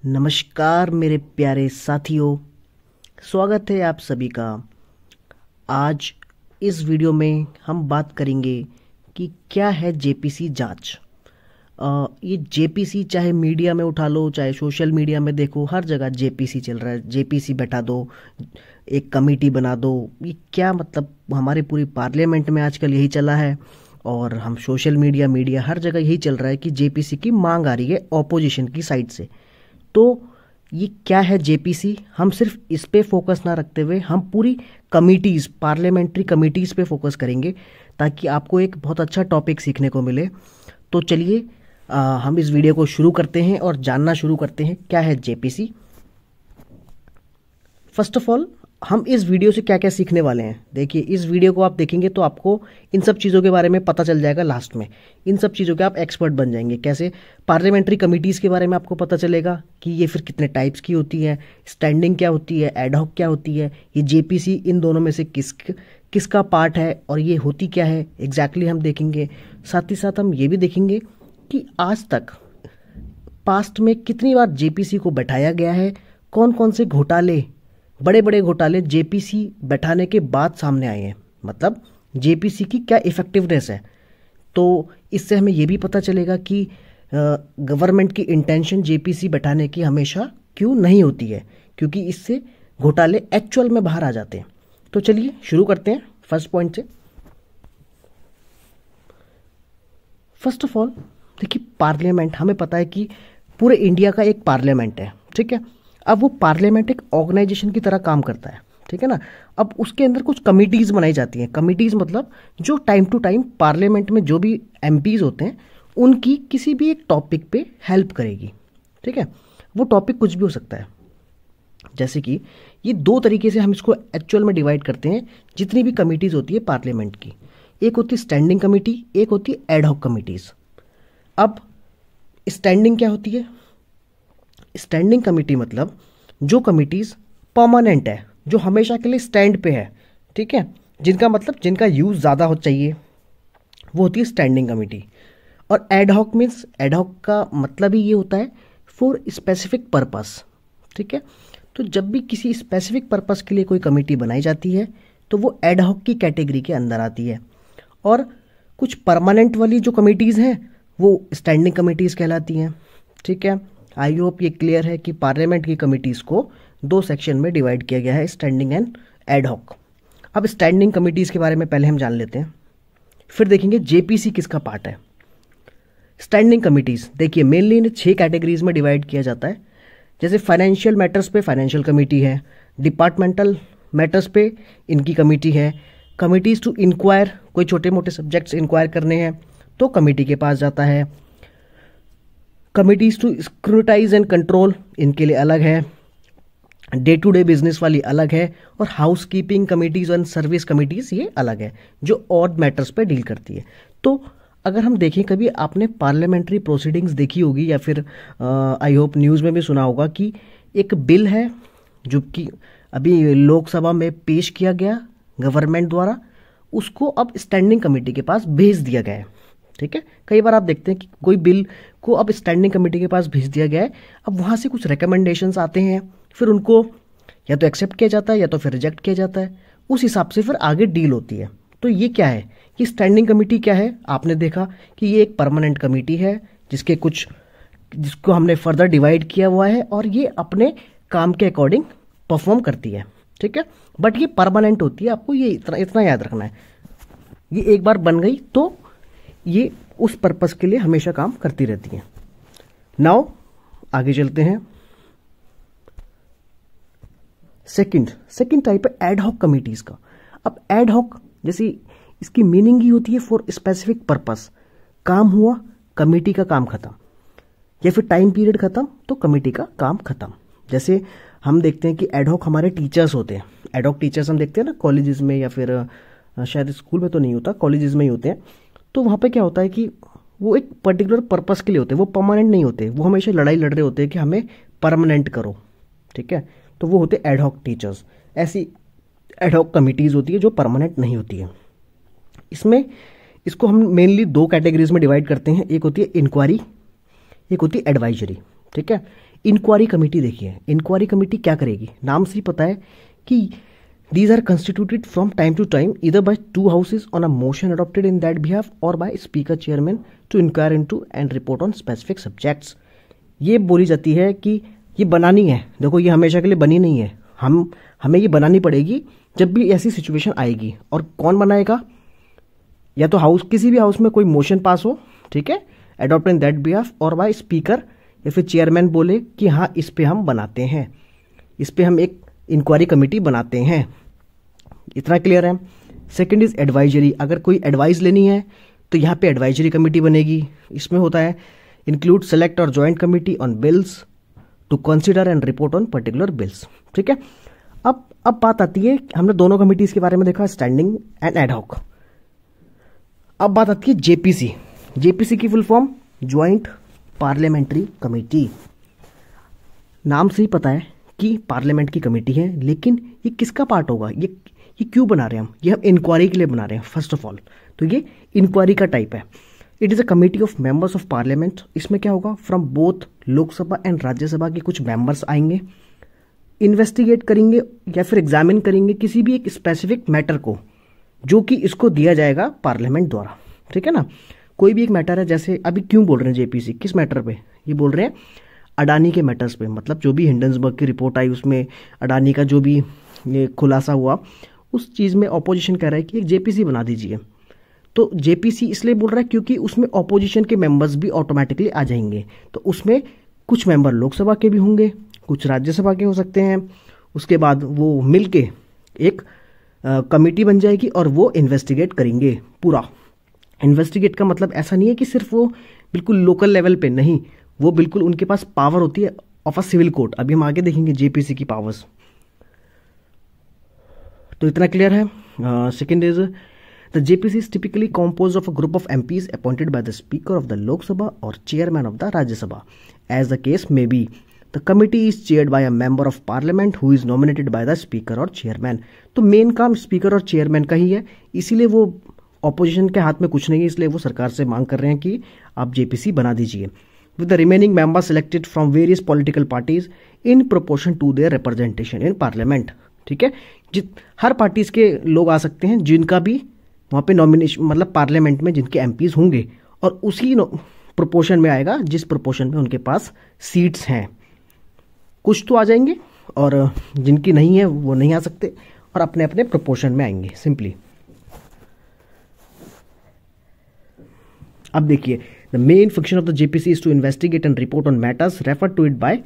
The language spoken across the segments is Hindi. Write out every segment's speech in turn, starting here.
नमस्कार मेरे प्यारे साथियों, स्वागत है आप सभी का। आज इस वीडियो में हम बात करेंगे कि क्या है जेपीसी जांच। ये जेपीसी चाहे मीडिया में उठा लो, चाहे सोशल मीडिया में देखो, हर जगह जेपीसी चल रहा है। जेपीसी बैठा दो, एक कमेटी बना दो। ये क्या मतलब, हमारे पूरी पार्लियामेंट में आजकल यही चला है और हम सोशल मीडिया हर जगह यही चल रहा है कि जेपीसी की मांग आ रही है ऑपोजिशन की साइड से। तो ये क्या है जेपीसी, हम सिर्फ इस पे फोकस ना रखते हुए हम पूरी कमिटीज़, पार्लियामेंट्री कमिटीज़ पे फोकस करेंगे ताकि आपको एक बहुत अच्छा टॉपिक सीखने को मिले। तो चलिए हम इस वीडियो को शुरू करते हैं और जानना शुरू करते हैं क्या है जेपीसी। फर्स्ट ऑफ ऑल, हम इस वीडियो से क्या क्या सीखने वाले हैं। देखिए, इस वीडियो को आप देखेंगे तो आपको इन सब चीज़ों के बारे में पता चल जाएगा। लास्ट में इन सब चीज़ों के आप एक्सपर्ट बन जाएंगे। कैसे? पार्लियामेंट्री कमिटीज़ के बारे में आपको पता चलेगा कि ये फिर कितने टाइप्स की होती है, स्टैंडिंग क्या होती है, एडहॉक क्या होती है, ये जेपीसी इन दोनों में से किसका पार्ट है और ये होती क्या है एग्जैक्टली हम देखेंगे। साथ ही साथ हम ये भी देखेंगे कि आज तक पास्ट में कितनी बार जेपीसी को बैठाया गया है, कौन कौन से घोटाले, बड़े बड़े घोटाले जेपीसी बैठाने के बाद सामने आए हैं। मतलब जेपीसी की क्या इफेक्टिवनेस है। तो इससे हमें यह भी पता चलेगा कि गवर्नमेंट की इंटेंशन जेपीसी बैठाने की हमेशा क्यों नहीं होती है, क्योंकि इससे घोटाले एक्चुअल में बाहर आ जाते हैं। तो चलिए शुरू करते हैं फर्स्ट पॉइंट से। फर्स्ट ऑफ ऑल देखिए, पार्लियामेंट, हमें पता है कि पूरे इंडिया का एक पार्लियामेंट है, ठीक है। अब वो पार्लियामेंट एक ऑर्गेनाइजेशन की तरह काम करता है, ठीक है ना। अब उसके अंदर कुछ कमिटीज़ बनाई जाती हैं। कमिटीज़ मतलब जो टाइम टू टाइम पार्लियामेंट में जो भी एमपीज़ होते हैं उनकी किसी भी एक टॉपिक पे हेल्प करेगी, ठीक है। वो टॉपिक कुछ भी हो सकता है। जैसे कि ये दो तरीके से हम इसको एक्चुअल में डिवाइड करते हैं। जितनी भी कमिटीज़ होती है पार्लियामेंट की, एक होती है स्टैंडिंग कमेटी, एक होती है एडहॉक कमिटीज़। अब स्टैंडिंग क्या होती है? स्टैंडिंग कमेटी मतलब जो कमिटीज़ परमानेंट है, जो हमेशा के लिए स्टैंड पे है, ठीक है, जिनका मतलब जिनका यूज़ ज़्यादा हो चाहिए, वो होती है स्टैंडिंग कमेटी। और एडहॉक मीन्स, एडहॉक का मतलब ही ये होता है फॉर स्पेसिफिक पर्पस, ठीक है। तो जब भी किसी स्पेसिफिक पर्पस के लिए कोई कमेटी बनाई जाती है तो वो एडहॉक की कैटेगरी के अंदर आती है। और कुछ परमानेंट वाली जो कमिटीज़ हैं वो स्टैंडिंग कमिटीज़ कहलाती हैं, ठीक है। आई होप ये क्लियर है कि पार्लियामेंट की कमिटीज़ को दो सेक्शन में डिवाइड किया गया है, स्टैंडिंग एंड एडहॉक। अब स्टैंडिंग कमिटीज़ के बारे में पहले हम जान लेते हैं, फिर देखेंगे जेपीसी किसका पार्ट है। स्टैंडिंग कमिटीज़ देखिए, मेनली इन्हें 6 कैटेगरीज में डिवाइड किया जाता है। जैसे फाइनेंशियल मैटर्स पे फाइनेंशियल कमेटी है, डिपार्टमेंटल मैटर्स पे इनकी कमेटी है, कमिटीज़ टू इंक्वायर, कोई छोटे मोटे सब्जेक्ट्स इंक्वायर करने हैं तो कमेटी के पास जाता है, कमिटीज़ टू स्क्रूटाइज एंड कंट्रोल इनके लिए अलग है, डे टू डे बिजनेस वाली अलग है, और house keeping committees and service committees ये अलग है जो ऑड मैटर्स पे डील करती है। तो अगर हम देखें, कभी आपने पार्लियामेंट्री प्रोसीडिंग्स देखी होगी या फिर आई होप न्यूज़ में भी सुना होगा कि एक बिल है जो कि अभी लोकसभा में पेश किया गया गवर्नमेंट द्वारा, उसको अब स्टैंडिंग कमेटी के पास भेज दिया गया है, ठीक है। कई बार आप देखते हैं कि कोई बिल को अब स्टैंडिंग कमेटी के पास भेज दिया गया है। अब वहाँ से कुछ रिकमेंडेशंस आते हैं, फिर उनको या तो एक्सेप्ट किया जाता है या तो फिर रिजेक्ट किया जाता है। उस हिसाब से फिर आगे डील होती है। तो ये क्या है, ये स्टैंडिंग कमेटी क्या है? आपने देखा कि ये एक परमानेंट कमेटी है जिसको हमने फर्दर डिवाइड किया हुआ है और ये अपने काम के अकॉर्डिंग परफॉर्म करती है, ठीक है। बट ये परमानेंट होती है, आपको ये इतना याद रखना है। ये एक बार बन गई तो ये उस पर्पस के लिए हमेशा काम करती रहती है। नाउ आगे चलते हैं। सेकंड टाइप है एडहॉक कमिटीज का। अब एडहॉक जैसे इसकी मीनिंग ही होती है फॉर स्पेसिफिक पर्पस। काम हुआ, कमेटी का काम खत्म, या फिर टाइम पीरियड खत्म तो कमेटी का काम खत्म। जैसे हम देखते हैं कि एडहॉक हमारे टीचर्स होते हैं। एडहॉक टीचर्स हम देखते हैं ना कॉलेजेस में, या फिर शायद स्कूल में तो नहीं होता, कॉलेजेस में ही होते हैं। तो वहाँ पे क्या होता है कि वो एक पर्टिकुलर पर्पस के लिए होते हैं, वो परमानेंट नहीं होते, वो हमेशा लड़ाई लड़ रहे होते हैं कि हमें परमानेंट करो, ठीक है। तो वो होते एडहॉक टीचर्स। ऐसी एडहॉक कमिटीज़ होती है जो परमानेंट नहीं होती है। इसको हम मेनली 2 कैटेगरीज में डिवाइड करते हैं, एक होती है इंक्वायरी, एक होती है एडवाइजरी, ठीक है। इंक्वायरी कमेटी देखिए, इंक्वायरी कमेटी क्या करेगी, नाम से ही पता है कि these are constituted from time to time either by two houses on a motion adopted in that behalf or by speaker chairman to inquire into and report on specific subjects। ये बोली जाती है कि ये बनानी है, देखो ये हमेशा के लिए बनी नहीं है, हमें ये बनानी पड़ेगी जब भी ऐसी सिचुएशन आएगी। और कौन बनाएगा, या तो हाउस, किसी भी हाउस में कोई मोशन पास हो, ठीक है, अडॉप्ट इन दैट बिहाफ, और बाय स्पीकर या फिर चेयरमैन बोले कि हाँ इस पे हम बनाते हैं, इस पे हम एक इंक्वायरी कमेटी बनाते हैं। इतना क्लियर है। सेकंड इज एडवाइजरी, अगर कोई एडवाइस लेनी है तो यहाँ पे एडवाइजरी कमेटी बनेगी। इसमें होता है इंक्लूड सेलेक्ट और joint committee on bills to consider and report on particular bills, ठीक है। अब बात आती है, हमने दोनों कमिटीज के बारे में देखा, स्टैंडिंग एंड एडहॉक। अब बात आती है जेपीसी। जेपीसी की full form joint parliamentary committee. नाम से ही पता है कि पार्लियामेंट की कमेटी है, लेकिन ये किसका पार्ट होगा, ये क्यों बना रहे हैं हम, ये हम इंक्वायरी के लिए बना रहे हैं फर्स्ट ऑफ ऑल। तो ये इंक्वायरी का टाइप है। It is a committee of members of parliament. इसमें क्या होगा, from both Lok Sabha and Rajya Sabha के कुछ मेंबर्स आएंगे, इन्वेस्टिगेट करेंगे या फिर एग्जामिन करेंगे किसी भी एक स्पेसिफिक मैटर को जो कि इसको दिया जाएगा पार्लियामेंट द्वारा, ठीक है ना। कोई भी एक मैटर है, जैसे अभी क्यों बोल रहे हैं जेपीसी, किस मैटर पे ये बोल रहे हैं, अडानी के मैटर्स पे, मतलब जो भी हिंडनबर्ग की रिपोर्ट आई उसमें अडानी का जो भी ये खुलासा हुआ, उस चीज़ में ऑपोजिशन कह रहा है कि एक जेपीसी बना दीजिए। तो जेपीसी इसलिए बोल रहा है क्योंकि उसमें ऑपोजिशन के मेंबर्स भी ऑटोमेटिकली आ जाएंगे। तो उसमें कुछ मेंबर लोकसभा के भी होंगे, कुछ राज्यसभा के हो सकते हैं। उसके बाद वो मिलके एक कमेटी बन जाएगी और वो इन्वेस्टिगेट करेंगे। पूरा इन्वेस्टिगेट का मतलब ऐसा नहीं है कि सिर्फ वो बिल्कुल लोकल लेवल पे, नहीं, वो बिल्कुल उनके पास पावर होती है ऑफ अ सिविल कोर्ट। अभी हम आगे देखेंगे जेपीसी की पावर्स। तो इतना क्लियर है। Second is the JPC is typically composed of a group of MPs appointed by the speaker of the Lok Sabha और chairman of the Rajya Sabha as the case may be. The committee is chaired by a member of parliament who is nominated by the speaker और चेयरमैन। तो मेन काम स्पीकर और चेयरमैन का ही है, इसीलिए वो ऑपोजिशन के हाथ में कुछ नहीं है, इसलिए वो सरकार से मांग कर रहे हैं कि आप जेपीसी बना दीजिए। With the remaining members selected from various political parties in proportion to their representation in parliament, ठीक है। हर पार्टीज के लोग आ सकते हैं जिनका भी वहाँ पे नॉमिनेशन, मतलब पार्लियामेंट में जिनके एमपीज होंगे, और उसी प्रोपोर्शन में आएगा जिस प्रोपोर्शन में उनके पास सीट्स हैं। कुछ तो आ जाएंगे और जिनकी नहीं है वो नहीं आ सकते और अपने अपने प्रोपोर्शन में आएंगे सिंपली। अब देखिए, the main function of the JPC is to investigate and report on matters refer to it by.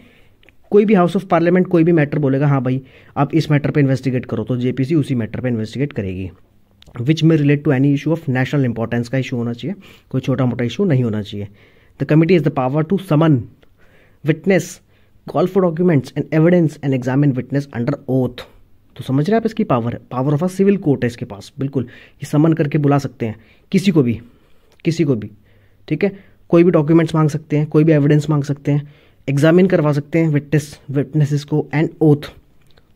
कोई भी हाउस ऑफ पार्लियामेंट कोई भी मैटर बोलेगा, हाँ भाई आप इस मैटर पे इन्वेस्टिगेट करो, तो जेपीसी उसी मैटर पे इन्वेस्टिगेट करेगी। विच में relate to any issue of national importance का इशू होना चाहिए, कोई छोटा मोटा इशू नहीं होना चाहिए। The committee is the power to summon witness, call for documents and evidence and examine witness under oath. तो समझ रहे हैं आप, इसकी पावर है, power of a civil court है इसके पास। बिल्कुल ये समन करके बुला सकते हैं किसी को भी, ठीक है। कोई भी डॉक्यूमेंट्स मांग सकते हैं, कोई भी एविडेंस मांग सकते हैं, एग्जामिन करवा सकते हैं विटनेसेस को, एंड ओथ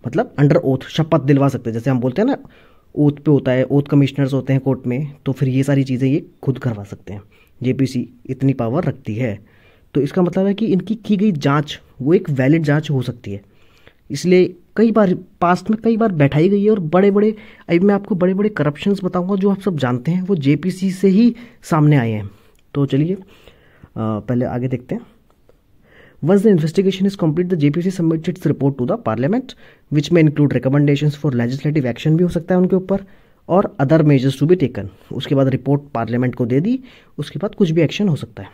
मतलब अंडर ओथ, शपथ दिलवा सकते हैं। जैसे हम बोलते हैं ना ओथ पे होता है, ओथ कमिश्नर्स होते हैं कोर्ट में, तो फिर ये सारी चीज़ें ये खुद करवा सकते हैं। जेपीसी इतनी पावर रखती है, तो इसका मतलब है कि इनकी की गई जांच वो एक वैलिड जांच हो सकती है। इसलिए कई बार पास्ट में कई बार बैठाई गई है, और बड़े बड़े, अभी मैं आपको बड़े बड़े करप्शंस बताऊंगा जो आप सब जानते हैं, वो जेपीसी से ही सामने आए हैं। तो चलिए पहले आगे देखते हैं। Once the investigation is complete, the JPC submits its report to the Parliament, which may include recommendations for legislative action भी हो सकता है उनके ऊपर, और other measures to be taken। उसके बाद रिपोर्ट पार्लियामेंट को दे दी, उसके बाद कुछ भी एक्शन हो सकता है।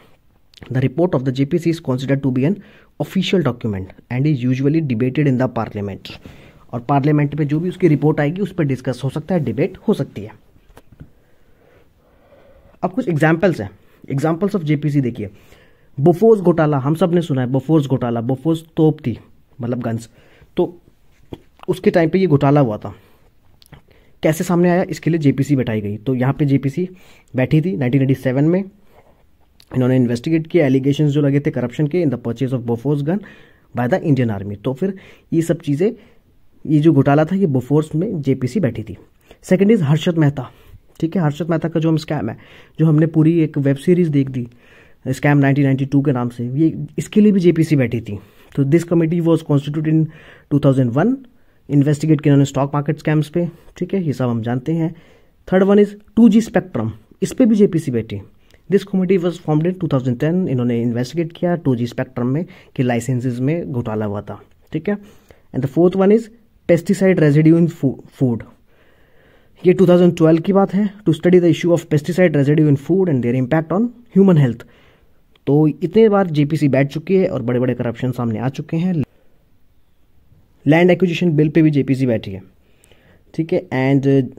The report of the JPC is considered to be an official document and is usually debated in the Parliament। और पार्लियामेंट में जो भी उसकी रिपोर्ट आएगी उस पर डिस्कस हो सकता है, डिबेट हो सकती है। अब कुछ एग्जाम्पल्स हैं, एग्जाम्पल्स ऑफ जेपीसी देखिए। बोफोर्स घोटाला, हम सब ने सुना है बोफोर्स घोटाला। बोफोर्स तोप थी, मतलब गन्स, तो उसके टाइम पे ये घोटाला हुआ था। कैसे सामने आया, इसके लिए जेपीसी बैठाई गई। तो यहाँ पे जेपीसी बैठी थी 1987 में। इन्होंने इन्वेस्टिगेट किया एलिगेशंस जो लगे थे करप्शन के in the purchase of Bofors gun by the Indian army. तो फिर ये सब चीज़ें, ये जो घोटाला था ये बोफोर्स में जेपीसी बैठी थी। सेकेंड इज हर्षद मेहता, ठीक है। हर्षद मेहता का जो हम स्कैम है, जो हमने पूरी एक वेब सीरीज देख दी स्कैम 1992 के नाम से, ये इसके लिए भी जेपीसी बैठी थी। तो this committee was constituted in 2001, investigate किया उन्होंने स्टॉक मार्केट स्कैम्स पे, ठीक है, ये सब हम जानते हैं। Third one is 2G spectrum, इस पे भी जेपीसी बैठी। This committee was formed in 2010, इन्होंने इन्वेस्टिगेट किया 2G स्पेक्ट्रम में कि लाइसेंसेज में घोटाला हुआ था, ठीक है। And the fourth one is pesticide residue in food, ये 2012 की बात है, to study the issue of pesticide residue in food and their impact on human health. तो इतने बार जेपीसी बैठ चुकी है और बड़े बड़े करप्शन सामने आ चुके हैं। लैंड एक्विजिशन बिल पे भी जेपीसी बैठी है, ठीक है। And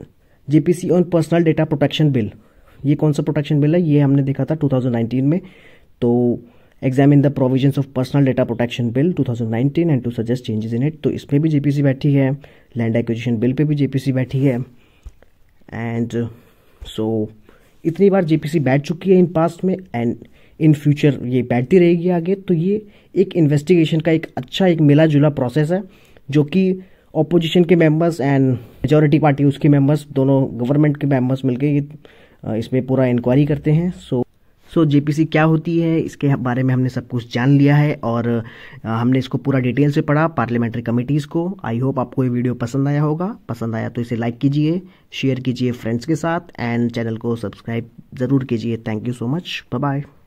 JPC on personal data protection bill, ये कौन सा प्रोटेक्शन बिल है, ये हमने देखा था 2019 में। तो examine the provisions of personal data protection bill 2019 and to suggest changes in it, तो इसमें भी जेपीसी बैठी है। लैंड एक्विजिशन बिल पे भी जेपीसी बैठी है। एंड सो इतनी बार जेपीसी बैठ चुकी है इन पास्ट में, एंड इन फ्यूचर ये बैठती रहेगी आगे। तो ये एक इन्वेस्टिगेशन का एक अच्छा एक मिला जुला प्रोसेस है, जो कि ऑपोजिशन के मेंबर्स एंड मेजॉरिटी पार्टी उसके मेंबर्स, दोनों गवर्नमेंट के मेंबर्स मिलकर ये इसमें पूरा इंक्वायरी करते हैं। सो जेपीसी क्या होती है, इसके बारे में हमने सब कुछ जान लिया है, और हमने इसको पूरा डिटेल से पढ़ा पार्लियामेंट्री कमिटीज़ को। आई होप आपको ये वीडियो पसंद आया होगा। पसंद आया तो इसे लाइक कीजिए, शेयर कीजिए फ्रेंड्स के साथ, एंड चैनल को सब्सक्राइब ज़रूर कीजिए। Thank you so much, bye bye.